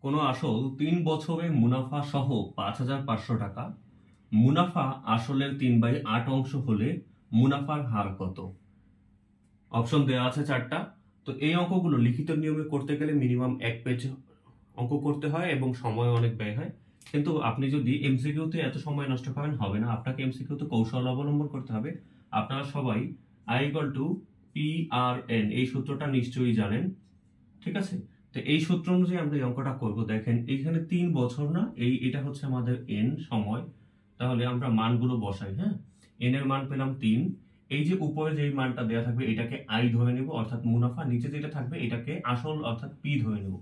কোনো আসল 3 বছরে মুনাফা সহ 5,500 টাকা। মুনাফা আসলের 3/8 অংশ হলে মুনাফার হার কত? অপশন দেওয়া আছে 4টা। তো এই অঙ্কগুলো লিখিত নিয়মে করতে গেলে মিনিমাম 1 পেজ অঙ্ক করতে হয় এবং সময় অনেক ব্যয় হয়। কিন্তু আপনি যদি এমসিকিউতে এত সময় নষ্ট করেন হবে না, আপনাকে এমসিকিউতে কৌশল অবলম্বন করতে হবে। আপনারা সবাই I = PRN এই সূত্রটা নিশ্চয়ই জানেন, ঠিক আছে? তো এই সূত্র অনুযায়ী আমরা এই অঙ্কটা করব। দেখেন এইখানে 3 বছর না, এটা হচ্ছে আমাদের n সময়। তাহলে আমরা মানগুলো বসাই। হ্যাঁ, n এর মান পেলাম 3। এই যে উপরে যে মানটা দেওয়া থাকবে এটাকে i ধরে নেব, অর্থাৎ মুনাফা। নিচে যেটা থাকবে এটাকে আসল অর্থাৎ p ধরে নেব।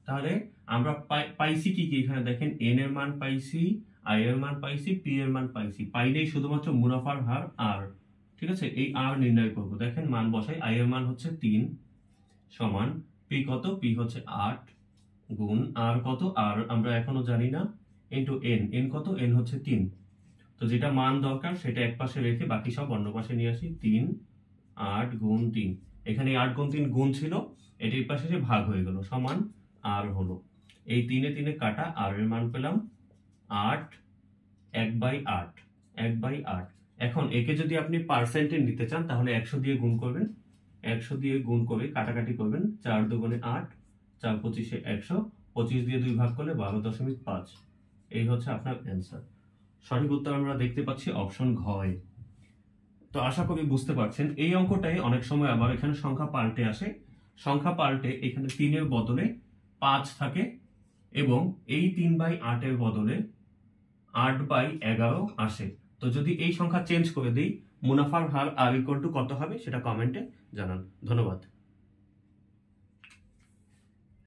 তাহলে আমরা পাইছি কি কি? এখানে দেখেন n এর মান পাইছি, i এর মান পাইছি, p এর মান পাইছি। পাইলেই শুধুমাত্র মুনাফার হার r, ঠিক আছে? এই r নির্ণয় করব। দেখেন মান বসাই। i এর মান হচ্ছে 3 সমান p কত? p হচ্ছে 8 গুণ r কত? r আমরা এখনো জানি না, ইনটু n কত? n হচ্ছে 3। তো যেটা মান দরকার সেটা এক পাশে রেখে বাকি সব অন্য পাশে নিয়ে আসি। 3 8 গুণ 3, এখানে 8 গুণ 3 গুণ ছিল, এটা এই পাশে ভাগ হয়ে গেল, সমান r হলো। এই 3 এ 3 এ কাটা, r এর মান পেলাম 8 1/8 1/8। এখন একে যদি আপনি পার্সেন্টে নিতে চান তাহলে 100 দিয়ে গুণ করবেন। 100 দিয়ে গুণ করে কাটাকাটি করবেন। 4 দুগুণে 8, 4 25 100, 25 দিয়ে 2 ভাগ করলে 12.5। এই হচ্ছে আপনার অ্যান্সার। সঠিক উত্তর আমরা দেখতে পাচ্ছি অপশন ঘ। তো আশা করি বুঝতে পারছেন। এই অঙ্কটাই অনেক সময় আবার এখানে সংখ্যা পাল্টে আসে। সংখ্যা পাল্টে এখানে 3 এর বদলে 5 থাকে এবং এই 3/8 এর বদলে 8/11 আসে। তো যদি এই সংখ্যা চেঞ্জ করে দিই, মুনাফার হার r = কত হবে সেটা কমেন্টে জানান। ধন্যবাদ।